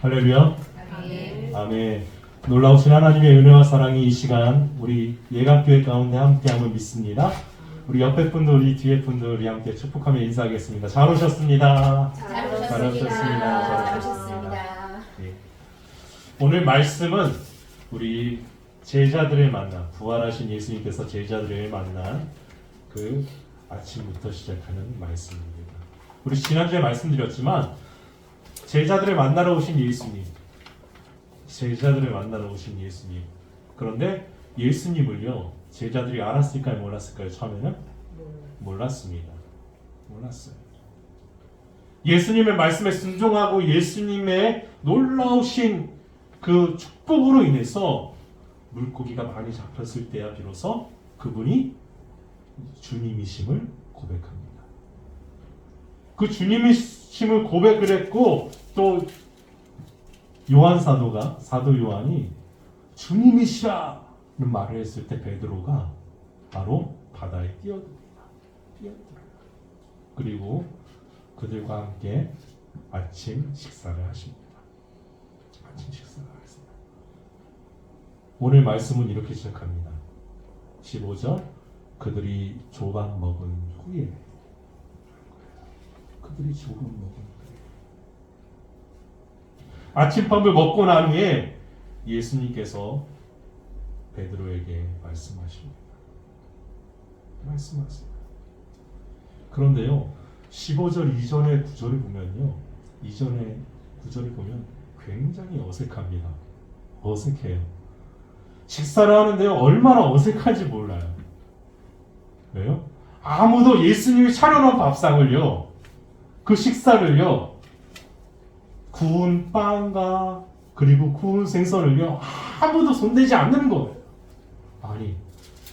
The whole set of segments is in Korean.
할렐루야. 아멘. 아멘. 놀라우신 하나님의 은혜와 사랑이 이 시간 우리 예감교회 가운데 함께함을 믿습니다. 우리 옆에 분들, 우리 뒤에 분들 우리 함께 축복하며 인사하겠습니다. 잘 오셨습니다. 잘 잘 오셨습니다. 오셨습니다. 네. 오늘 말씀은 우리 제자들을 만나, 부활하신 예수님께서 제자들을 만난 그 아침부터 시작하는 말씀입니다. 우리 지난주에 말씀드렸지만 제자들을 만나러 오신 예수님, 제자들을 만나러 오신 예수님. 그런데 예수님을요, 제자들이 알았을까요, 몰랐을까요? 처음에는 몰랐습니다. 몰랐어요. 예수님의 말씀에 순종하고 예수님의 놀라우신 그 축복으로 인해서 물고기가 많이 잡혔을 때야 비로소 그분이 주님이심을 고백합니다. 그 주님이심을 고백을 했고 또 요한 사도가 사도 요한이 주님이시라는 말을 했을 때 베드로가 바로 바다에 뛰어듭니다. 그리고 그들과 함께 아침 식사를 하십니다. 아침 식사를 하십니다. 오늘 말씀은 이렇게 시작합니다. 15절 그들이 조각 먹은 후에 아침밥을 먹고 난 후에 예수님께서 베드로에게 말씀하십니다. 말씀하세요. 그런데요, 15절 이전의 구절을 보면요, 이전의 구절을 보면 굉장히 어색합니다. 어색해요. 식사를 하는데요, 얼마나 어색한지 몰라요. 왜요? 아무도 예수님이 차려놓은 밥상을요, 그 식사를요, 구운 빵과 그리고 구운 생선을요, 아무도 손대지 않는 거예요. 아니,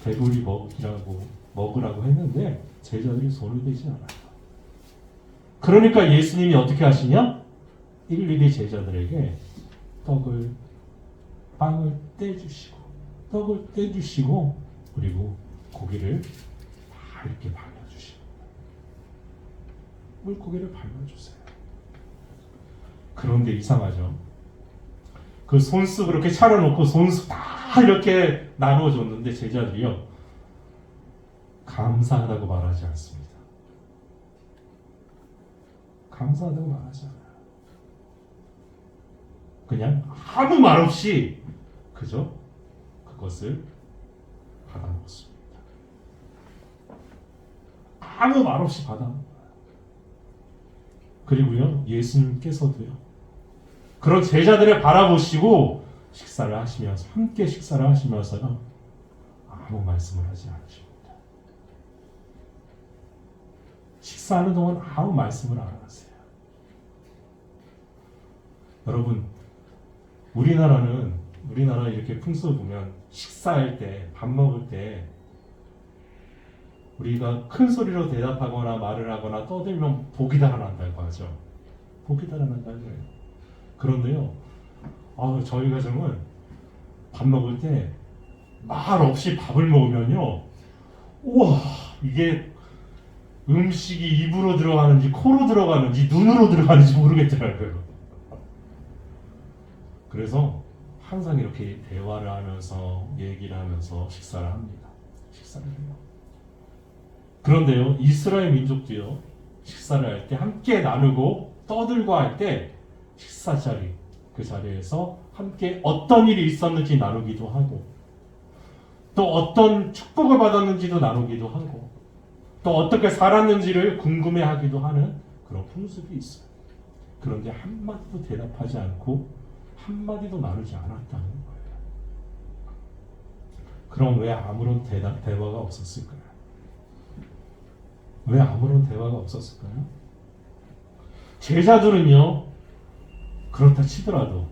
배불리 먹으라고 했는데 제자들이 손을 대지 않아요. 그러니까 예수님이 어떻게 하시냐? 일일이 제자들에게 빵을 떼주시고 그리고 고기를 다 이렇게 발라주시고 물고기를 발라주세요. 그런데 이상하죠? 그 손수 그렇게 차려놓고 손수 다 이렇게 나눠줬는데 제자들이요, 감사하다고 말하지 않습니다. 감사하다고 말하지 않아요. 그냥 아무 말 없이 그저 그것을 받아 먹습니다. 아무 말 없이 받아 먹어요. 그리고요, 예수님께서도요, 그런 제자들을 바라보시고 식사를 하시면서, 함께 식사를 하시면서요, 아무 말씀을 하지 않으십니다. 식사하는 동안 아무 말씀을 안 하세요. 여러분, 우리나라 이렇게 풍습을 보면 식사할 때, 밥 먹을 때 우리가 큰 소리로 대답하거나 말을 하거나 떠들면 복이 달아난다고 하죠. 복이 달아난다는 거예요. 그런데요, 저희 가정은 밥 먹을 때 말 없이 밥을 먹으면요, 우와, 이게 음식이 입으로 들어가는지 코로 들어가는지 눈으로 들어가는지 모르겠더라고요. 그래서 항상 이렇게 대화를 하면서 얘기를 하면서 식사를 합니다. 식사를 해요. 그런데요, 이스라엘 민족도요, 식사를 할 때 함께 나누고 떠들고 할 때 식사 자리, 그 자리에서 함께 어떤 일이 있었는지 나누기도 하고 또 어떤 축복을 받았는지도 나누기도 하고 또 어떻게 살았는지를 궁금해하기도 하는 그런 풍습이 있어요. 그런데 한마디도 대답하지 않고 한마디도 나누지 않았다는 거예요. 그럼 왜 아무런 대화가 없었을까요? 왜 아무런 대화가 없었을까요? 제자들은요, 그렇다 치더라도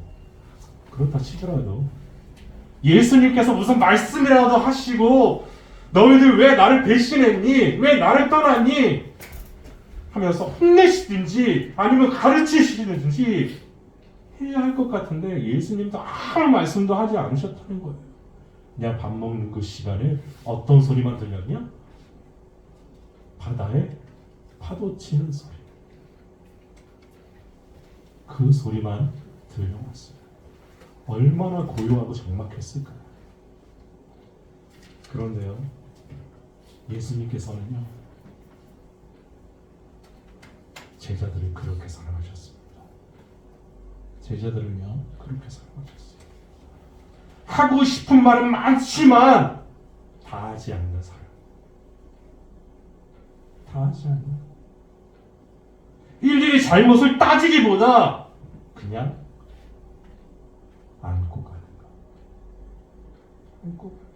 예수님께서 무슨 말씀이라도 하시고 너희들 왜 나를 배신했니? 왜 나를 떠났니? 하면서 혼내시든지 아니면 가르치시든지 해야 할 것 같은데 예수님도 아무 말씀도 하지 않으셨다는 거예요. 그냥 밥 먹는 그 시간에 어떤 소리만 들렸냐? 바다에 파도 치는 소리. 그 소리만 들려왔어요. 얼마나 고요하고 적막했을까요? 그런데요, 예수님께서는요, 제자들을 그렇게 사랑하셨습니다. 제자들은요, 그렇게 사랑하셨어요. 하고 싶은 말은 많지만 다 하지 않는 사랑. 다 하지 않는. 일일이 잘못을 따지기보다 그냥 안고 가는 거. 안고 가는 거.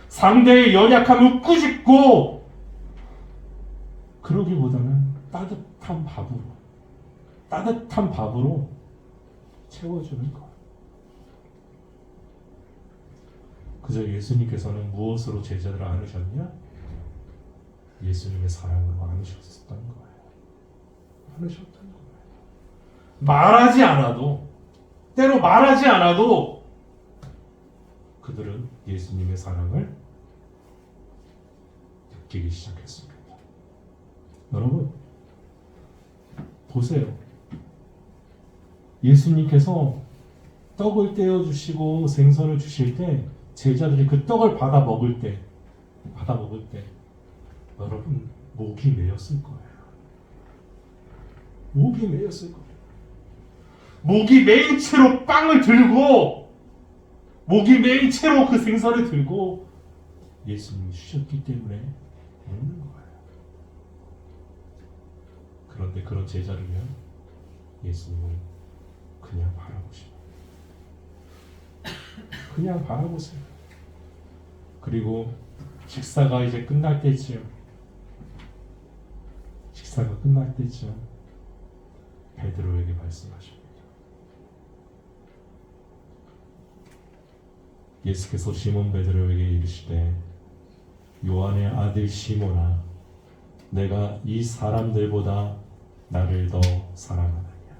상대의 연약함을 꾸짖고 그러기보다는 따뜻한 밥으로 채워주는 거. 그저 예수님께서는 무엇으로 제자들을 안으셨냐? 예수님의 사랑으로 안으셨던 거예요. 안으셨던 거예요. 때로 말하지 않아도 그들은 예수님의 사랑을 느끼기 시작했습니다. 여러분, 보세요. 예수님께서 떡을 떼어주시고 생선을 주실 때 제자들이 그 떡을 받아 먹을 때 여러분, 목이 메였을 거예요. 목이 메였을 거예요. 목이 메인 채로 빵을 들고, 목이 메인 채로 그 생선을 들고 예수님이 주셨기 때문에 먹는 거예요. 그런데 그런 제자를요, 예수님은 그냥 바라보시고, 그냥 바라보세요. 그리고 식사가 이제 끝날 때쯤 베드로에게 말씀하십니다. 예수께서 시몬 베드로에게 이르시되, 요한의 아들 시몬아, 내가 이 사람들보다 나를 더 사랑하느냐?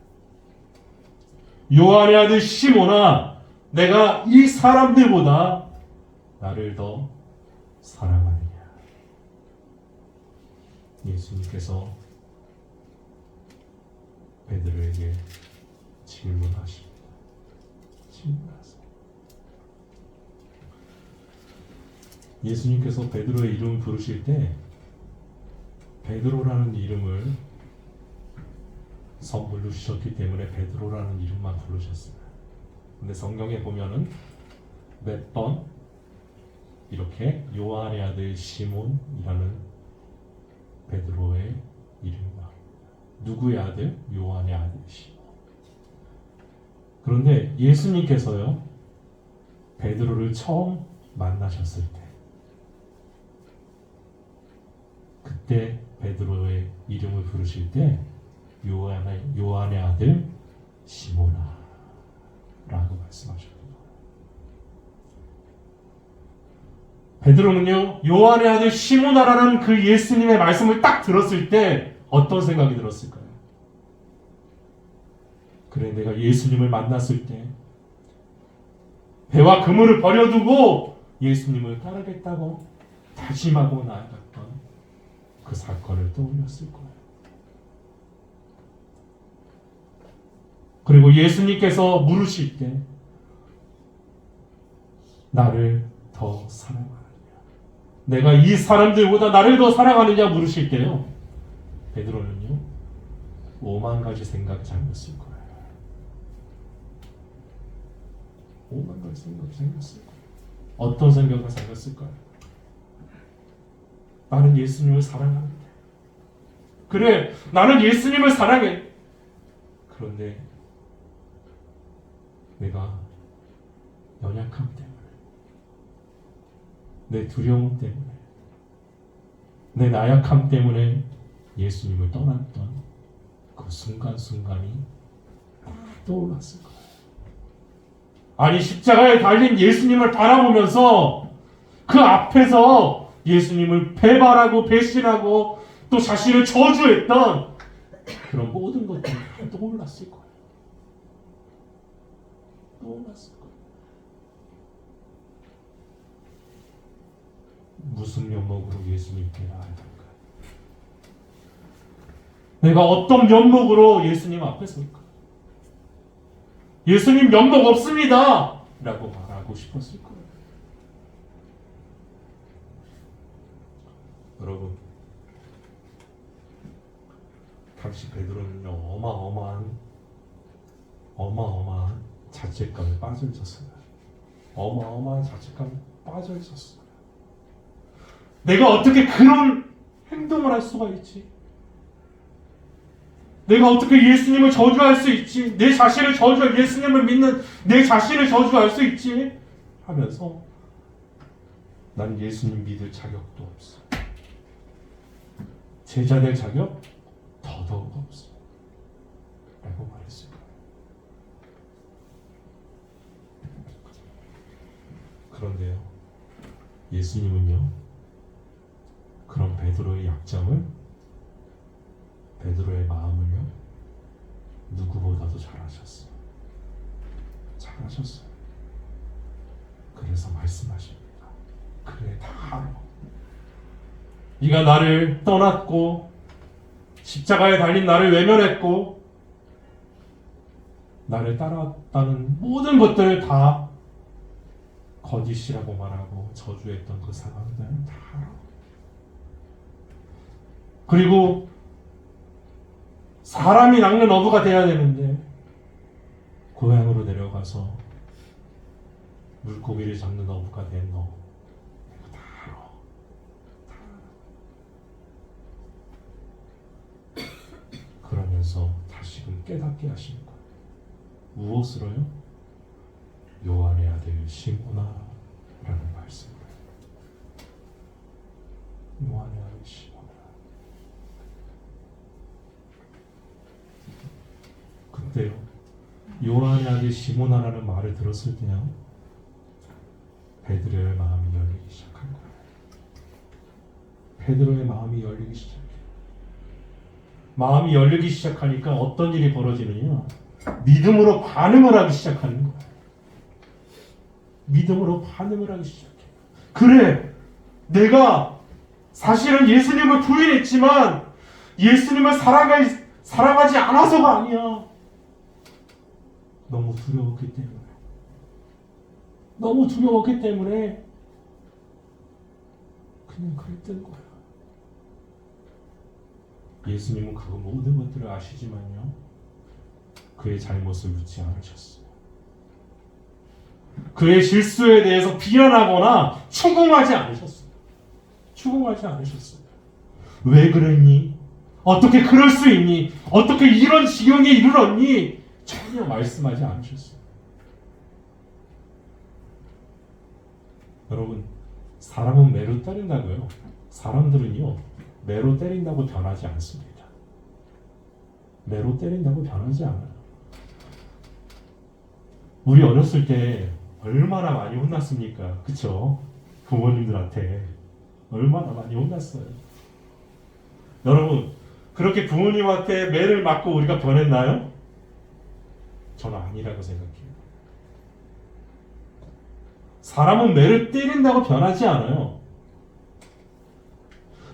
요한의 아들 시몬아, 내가 이 사람들보다 나를 더 사랑하느냐? 예수님께서 베드로에게 질문하십니다. 질문하세요. 예수님께서 베드로의 이름을 부르실 때 베드로라는 이름을 선물로 주셨기 때문에 베드로라는 이름만 부르셨어요. 근데 성경에 보면은 몇 번 이렇게 요한의 아들 시몬이라는 베드로의 이름이 나옵니다. 누구의 아들? 요한의 아들 시몬. 그런데 예수님께서요, 베드로를 처음 만나셨을 때, 그때 베드로의 이름을 부르실 때 요한의 아들 시몬아 라고 말씀하셨습니다. 베드로는요, 요한의 아들 시몬아라는 그 예수님의 말씀을 딱 들었을 때 어떤 생각이 들었을까요? 그래, 내가 예수님을 만났을 때 배와 그물을 버려두고 예수님을 따르겠다고 다짐하고 나아갔던 그 사건을 떠올렸을 거예요. 그리고 예수님께서 물으실 때 나를 더 사랑하느냐, 내가 이 사람들보다 나를 더 사랑하느냐 물으실 때요, 베드로는요 5만 가지 생각이 잠겼을 거예요. 5만 가지 생각이 잠겼을 거예요. 어떤 생각이 잠겼을까요? 나는 예수님을 사랑하는데, 그래, 나는 예수님을 사랑해. 그런데 내가 연약함 때문에, 내 두려움 때문에, 내 나약함 때문에 예수님을 떠났던 그 순간순간이 떠올랐을 거예요. 아니, 십자가에 달린 예수님을 바라보면서 그 앞에서 예수님을 배반하고 배신하고 또 자신을 저주했던 그런 모든 것들이 다 떠올랐을 거예요. 떠올랐을 거예요. 무슨 면목으로 예수님께 나아갈까? 내가 어떤 면목으로 예수님 앞에 설까? 예수님 면목 없습니다! 라고 말하고 싶었을 거예요. 여러분, 당시 베드로는요, 어마어마한 자책감에 빠져 있었어요. 어마어마한 자책감에 빠져 있었어요. 내가 어떻게 그런 행동을 할 수가 있지? 내가 어떻게 예수님을 저주할 수 있지? 내 자신을 저주할, 예수님을 믿는 내 자신을 저주할 수 있지? 하면서 난 예수님 믿을 자격도 없어. 제자 될 자격 더더욱 없어. 라고 말했을 거예요. 그런데요, 예수님은요, 그런 베드로의 약점을, 베드로의 마음을요, 누구보다도 잘 아셨어요. 잘 아셨어요. 그래서 말씀하십니다. 그래, 다 알아. 네가 나를 떠났고 십자가에 달린 나를 외면했고 나를 따라왔다는 모든 것들을 다 거짓이라고 말하고 저주했던 그 상황들 다 알아. 그리고 사람이 낚는 어부가 돼야 되는데 고향으로 내려가서 물고기를 잡는 어부가 된 너, 이거 다 알아. 그러면서 다시금 깨닫게 하시는 거예요. 무엇으로요? 요한의 아들 시몬아 라는 말씀을. 요한의 아들 시몬아. 그때요, 요한의 아들 시몬아라는 말을 들었을 때요, 베드로의 마음이 열리기 시작한 거예요. 베드로의 마음이 열리기 시작해요. 마음이 열리기 시작하니까 어떤 일이 벌어지느냐? 믿음으로 반응을 하기 시작하는 거예요. 믿음으로 반응을 하기 시작해요. 그래, 내가 사실은 예수님을 부인했지만 예수님을 사랑하지 않아서가 아니야. 너무 두려웠기 때문에. 너무 두려웠기 때문에 그냥 그랬던 거야. 예수님은 그 모든 것들을 아시지만요, 그의 잘못을 묻지 않으셨어요. 그의 실수에 대해서 비난하거나 추궁하지 않으셨어요. 추궁하지 않으셨어요. 왜 그랬니? 어떻게 그럴 수 있니? 어떻게 이런 지경에 이르렀니? 전혀 말씀하지 않으셨어요. 여러분, 사람은 매로 때린다고요. 사람들은요, 매로 때린다고 변하지 않습니다. 매로 때린다고 변하지 않아요. 우리 어렸을 때 얼마나 많이 혼났습니까? 그쵸? 부모님들한테 얼마나 많이 혼났어요. 여러분, 그렇게 부모님한테 매를 맞고 우리가 변했나요? 저는 아니라고 생각해요. 사람은 매를 때린다고 변하지 않아요.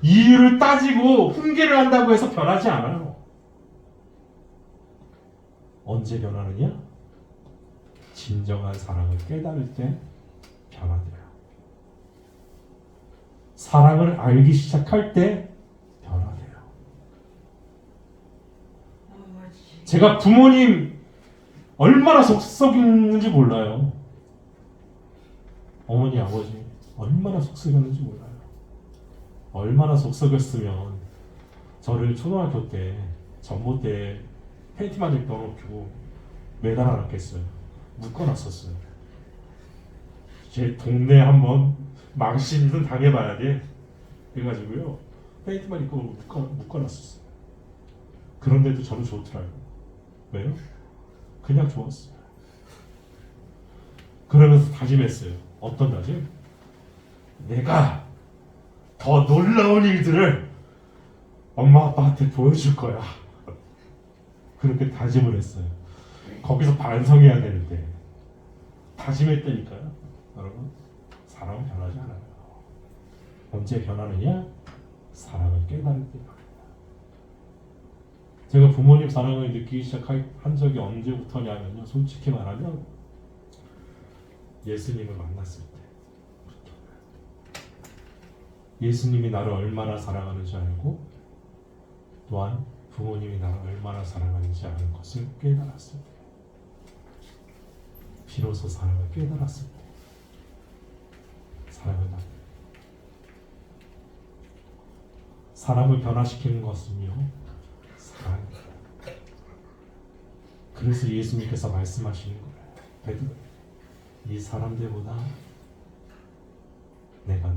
이유를 따지고 훈계를 한다고 해서 변하지 않아요. 언제 변하느냐? 진정한 사랑을 깨달을 때 변화돼요. 사랑을 알기 시작할 때 변화돼요. 제가 부모님 얼마나 속썩였는지 몰라요. 어머니, 아버지 얼마나 속썩였는지 몰라요. 얼마나 속썩였으면 저를 초등학교 때, 전봇대에 팬티만 입고 넣고 매달아 놨겠어요. 묶어놨었어요. 제 동네 한번 망신이든 당해봐야 돼. 그래가지고요, 팬티만 입고 묶어놨었어요. 그런데도 저는 좋더라고요. 왜요? 그냥 좋았어요. 그러면서 다짐했어요. 어떤 다짐? 내가 더 놀라운 일들을 엄마 아빠한테 보여줄 거야. 그렇게 다짐을 했어요. 거기서 반성해야 되는데 다짐했다니까요. 여러분, 사람은 변하지 않아요. 언제 변하느냐? 사람을 깨달을 때 변합니다. 제가 부모님 사랑을 느끼기 시작한 적이 언제부터냐면요. 솔직히 말하면 예수님을 만났을 때. 예수님이 나를 얼마나 사랑하는지 알고 또한 부모님이 나를 얼마나 사랑하는지 아는 것을 깨달았을 때. 비로소 사랑을 깨달았을 때. 사랑을 나누는 사람을 변화시키는 것은요 사랑입니다. 그래서 예수님께서 말씀하시는 거예요. 베드로, 이 사람들보다 내가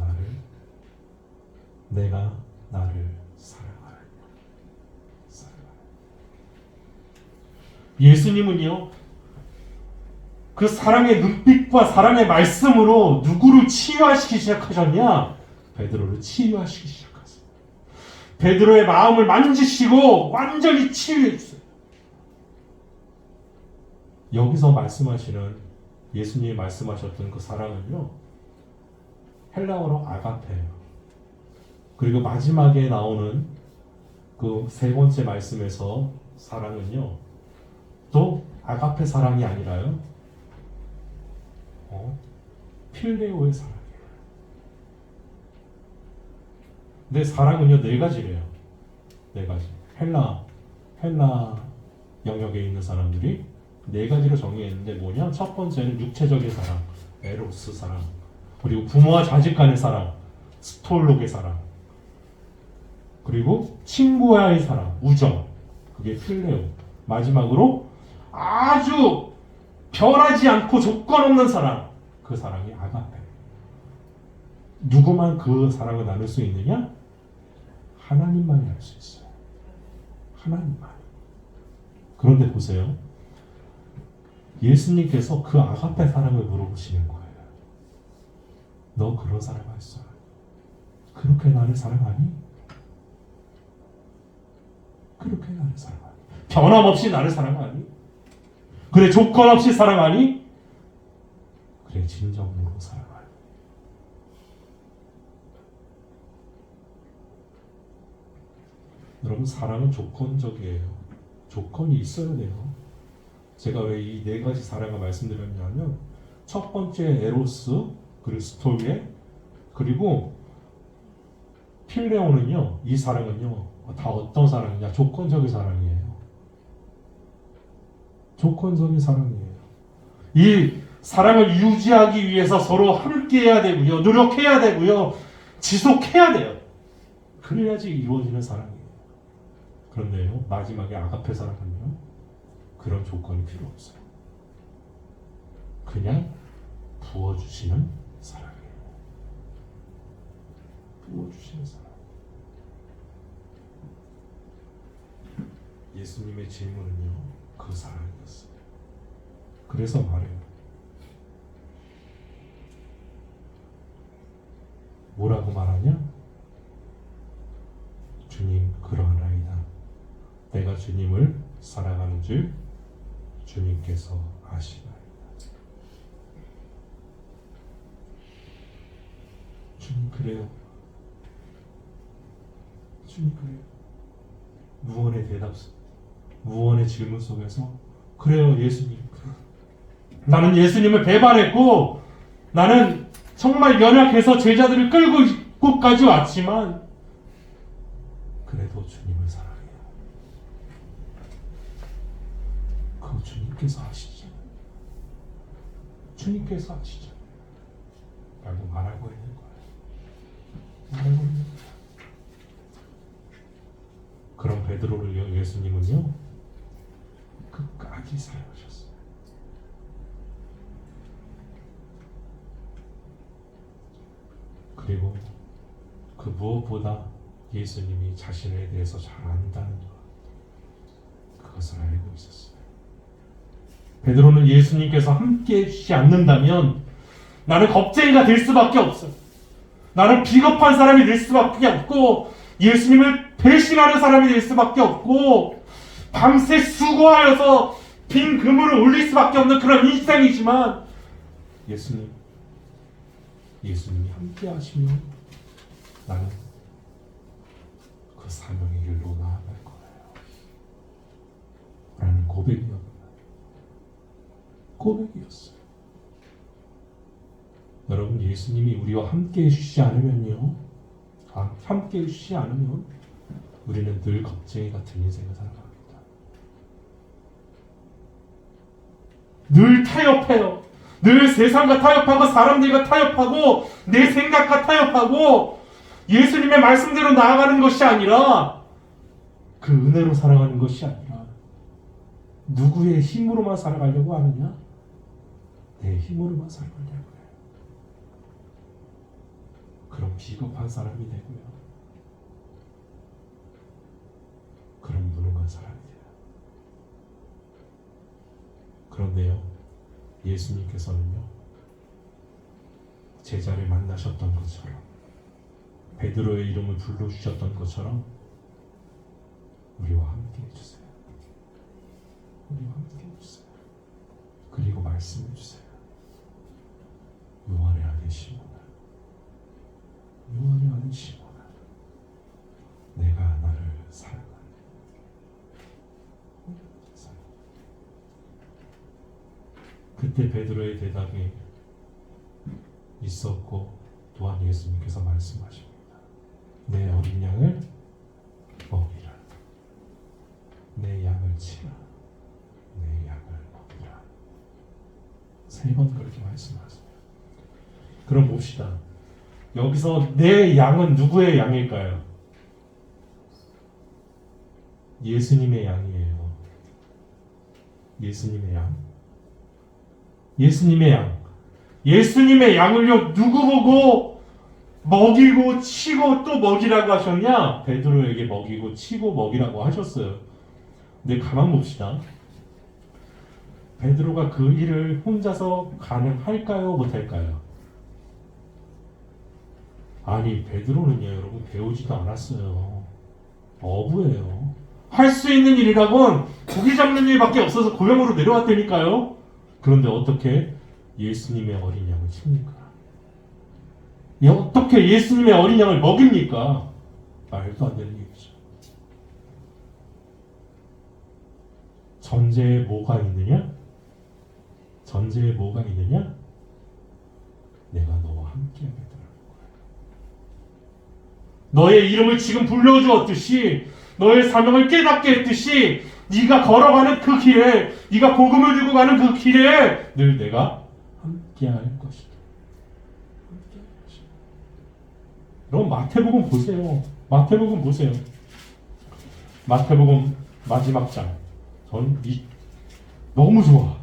나를 사랑하라. 예수님은요 그 사랑의 눈빛과 사랑의 말씀으로 누구를 치유하시기 시작하셨냐? 베드로를 치유하시기 시작하셨어요. 베드로의 마음을 만지시고 완전히 치유해 주세요. 여기서 말씀하시는 예수님이 말씀하셨던 그 사랑은요 헬라어로 아가페예요. 그리고 마지막에 나오는 그 세 번째 말씀에서 사랑은요 또 아가페 사랑이 아니라요 필레오의 사랑이에요. 근데 사랑은요 네 가지래요. 네 가지. 헬라 영역에 있는 사람들이 네 가지로 정의했는데 뭐냐? 첫 번째는 육체적인 사랑, 에로스 사랑. 그리고 부모와 자식 간의 사랑, 스톨록의 사랑. 그리고 친구와의 사랑, 우정. 그게 필레오. 마지막으로 아주 변하지 않고 조건 없는 사랑. 그 사랑이 아가페. 누구만 그 사랑을 나눌 수 있느냐? 하나님만이 할 수 있어요. 하나님만. 그런데 보세요. 예수님께서 그 아가페 사랑을 물어보시는 거예요. 너 그런 사랑 했어? 그렇게 나를 사랑하니? 그렇게 나를 사랑하니? 변함없이 나를 사랑하니? 그래 조건 없이 사랑하니? 그래 진정으로 사랑하니? 여러분 사랑은 조건적이에요. 조건이 있어야 돼요. 제가 왜 이 네 가지 사랑을 말씀드렸냐면 첫 번째 에로스 그리고 스토리에 그리고 필레오는요 이 사랑은요 다 어떤 사랑이냐 조건적인 사랑이에요. 조건적인 사랑이에요. 이 사랑을 유지하기 위해서 서로 함께해야 되고요 노력해야 되고요 지속해야 돼요. 그래야지 이루어지는 사랑이에요. 그런데요 마지막에 아가페 사랑은요 그런 조건이 필요 없어요. 그냥 부어주시는 사랑이에요. 부어주시는 사랑. 예수님의 질문은요 그 사랑이었어요. 그래서 말해요. 뭐라고 말하냐? 주님 그러하나이다. 내가 주님을 사랑하는 줄 주님께서 아시나이다. 주님 그래요. 주님 그래요. 무언의 대답, 무언의 질문 속에서 그래요 예수님. 나는 예수님을 배반했고 나는 정말 연약해서 제자들을 끌고 곳까지 왔지만 그래도 주님을 사랑해요. 그거 주님께서 아시죠. 주님께서 아시죠. 라고 말하고 있는 거예요. 말하고 있는 거예요. 그런 베드로를 예수님은요 끝까지 사랑하셨어요. 그리고 그 무엇보다 예수님이 자신에 대해서 잘 안다는 것, 그것을 알고 있었어요. 베드로는 예수님께서 함께 해주지 않는다면 나는 겁쟁이가 될 수밖에 없어요. 나는 비겁한 사람이 될 수밖에 없고 예수님을 배신하는 사람이 될 수밖에 없고 밤새 수고하여서 빈 그물을 올릴 수밖에 없는 그런 인생이지만 예수님이 함께 하시면 나는 그 사명의 길로 나아갈 거예요. 라는 고백이었어요. 여러분, 예수님이 우리와 함께 해주시지 않으면요, 함께 해주시지 않으면 우리는 늘 겁쟁이 같은 인생을 살아갑니다. 늘 타협해요. 늘 세상과 타협하고 사람들과 타협하고 내 생각과 타협하고 예수님의 말씀대로 나아가는 것이 아니라 그 은혜로 살아가는 것이 아니라 누구의 힘으로만 살아가려고 하느냐? 내 힘으로만 살아가려고 해요. 그럼 비겁한 사람이 되고요. 그럼 무능한 사람이 돼요. 그런데요, 예수님께서는요, 제자를 만나셨던 것처럼, 베드로의 이름을 불러주셨던 것처럼 우리와 함께 해주세요. 우리와 함께 해주세요. 그리고 말씀해주세요. 요한의 아들 시몬아, 요한의 아들 시몬아, 내가 나를 사랑하는 그때 베드로의 대답이 있었고 또한 예수님께서 말씀하십니다. 내 어린 양을 먹이라. 내 양을 치라. 내 양을 먹이라. 3번 그렇게 말씀하세요. 그럼 봅시다. 여기서 내 양은 누구의 양일까요? 예수님의 양이에요. 예수님의 양. 예수님의 양. 예수님의 양을요, 누구 보고 먹이고 치고 또 먹이라고 하셨냐? 베드로에게 먹이고 치고 먹이라고 하셨어요. 근데 가만 봅시다. 베드로가 그 일을 혼자서 가능할까요? 못할까요? 아니, 베드로는요, 여러분, 배우지도 않았어요. 어부예요. 할 수 있는 일이라곤 고기 잡는 일밖에 없어서 고향으로 내려왔다니까요. 그런데 어떻게 예수님의 어린 양을 칩니까? 어떻게 예수님의 어린 양을 먹입니까? 말도 안 되는 얘기죠. 전제에 뭐가 있느냐? 전제에 뭐가 있느냐? 내가 너와 함께 하겠다는 거예요. 너의 이름을 지금 불러주었듯이, 너의 사명을 깨닫게 했듯이, 네가 걸어가는 그 길에, 네가 복음을 주고 가는 그 길에 늘 내가 함께 할 것이다. 함께 할 것이다. 여러분, 마태복음 보세요. 마태복음 보세요. 마태복음 마지막 장. 저는 너무 좋아.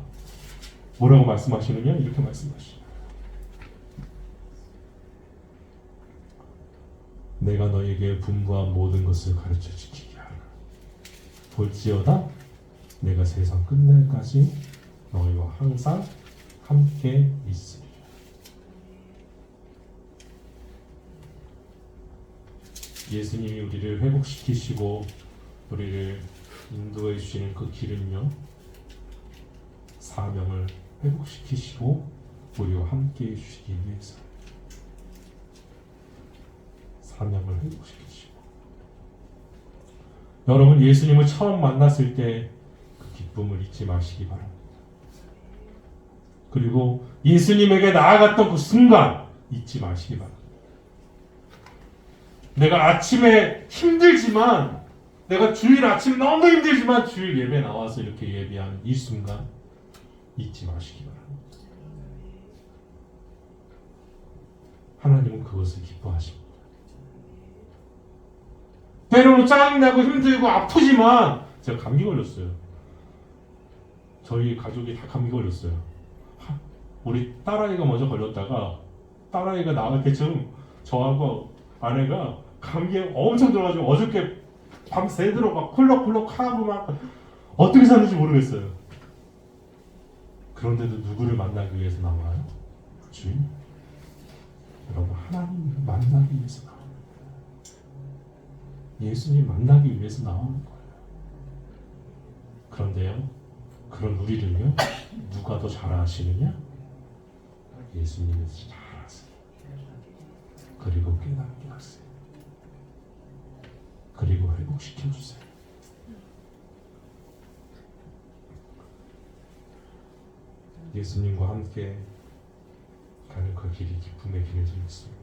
뭐라고 말씀하시느냐? 이렇게 말씀하시죠. 내가 너에게 분부한 모든 것을 가르쳐 지키게 하라. 볼지어다 내가 세상 끝날까지 너희와 항상 함께 있으리라. 예수님이 우리를 회복시키시고 우리를 인도해 주시는 그 길은요, 사명을 회복시키시고 우리와 함께 해주시기 위해서, 사명을 회복시키시고. 여러분, 예수님을 처음 만났을 때 그 기쁨을 잊지 마시기 바랍니다. 그리고 예수님에게 나아갔던 그 순간 잊지 마시기 바랍니다. 내가 아침에 힘들지만, 내가 주일 아침 너무 힘들지만 주일 예배 나와서 이렇게 예배하는 이 순간 잊지 마시기 바랍니다. 하나님은 그것을 기뻐하십니다. 때로는 짜증나고 힘들고 아프지만, 제가 감기 걸렸어요. 저희 가족이 다 감기 걸렸어요. 우리 딸아이가 먼저 걸렸다가 딸아이가 나갈 때쯤 저하고 아내가 감기에 엄청 들어가지고 어저께 밤새도록 막 콜록콜록 하고 막 어떻게 사는지 모르겠어요. 그런데도 누구를 만나기 위해서 나와요? 주님. 여러분, 하나님을 만나기 위해서 나와요. 예수님 만나기 위해서 나오는 거예요. 그런데요, 그런 우리를요, 누가 더 잘 아시느냐? 예수님이 잘 아세요. 그리고 깨닫게 하세요. 그리고 회복시켜주세요. 예수님과 함께 가는 그 길이 기쁨의 길을 좀 있습니다.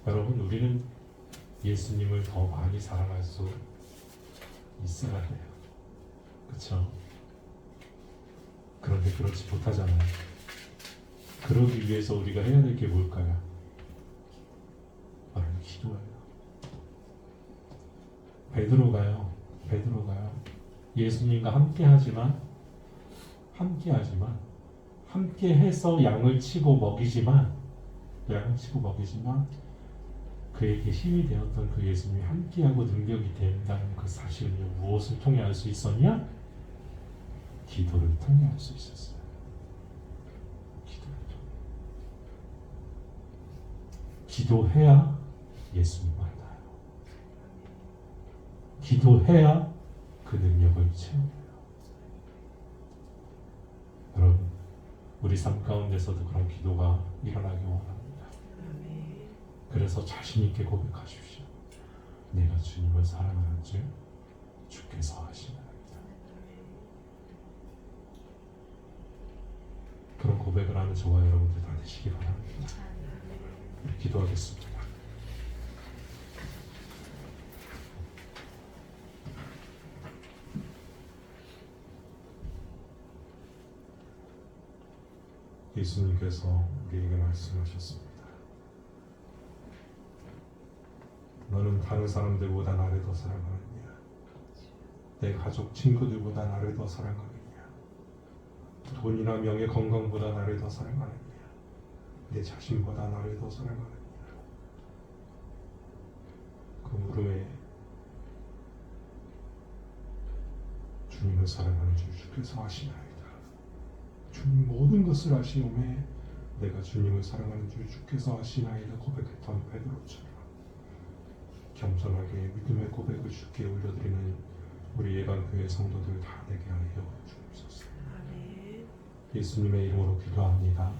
여러분, 우리는 예수님을 더 많이 사랑할 수 있어야 돼요. 그렇죠? 그런데 그렇지 못하잖아요. 그러기 위해서 우리가 해야 될 게 뭘까요? 바로 기도예요. 베드로가요. 예수님과 함께하지만 함께해서 양을 치고 먹이지만 그에게 힘이 되었던 그 예수님이 함께하고 능력이 된다는 그 사실을 무엇을 통해 알 수 있었냐? 기도를 통해 알 수 있었어요. 기도해야 예수님 만나요. 기도해야 그 능력을 체험해요. 여러분, 우리 삶 가운데서도 그런 기도가 일어나기 원합니다. 그래서 자신 있게 고백하십시오. 내가 주님을 사랑하는 줄 주께서 아시나이다. 그런 고백을 하는 저와 여러분들 다 되시기 바랍니다. 기도하겠습니다. 예수님께서 우리에게 말씀하셨습니다. 너는 다른 사람들보다 나를 더 사랑하느냐? 내 가족, 친구들보다 나를 더 사랑하느냐? 돈이나 명예, 건강보다 나를 더 사랑하느냐? 내 자신보다 나를 더 사랑하느냐? 그 물음에 주님을 사랑하는 줄 주께서 아시나이다. 주님 모든 것을 아시오매 내가 주님을 사랑하는 줄 주께서 아시나이다 고백했던 베드로처럼 겸손하게 믿음의 고백을 주께 올려드리는 우리 예방교회 성도들 다 되게 하여 주옵소서. 예수님의 이름으로 기도합니다.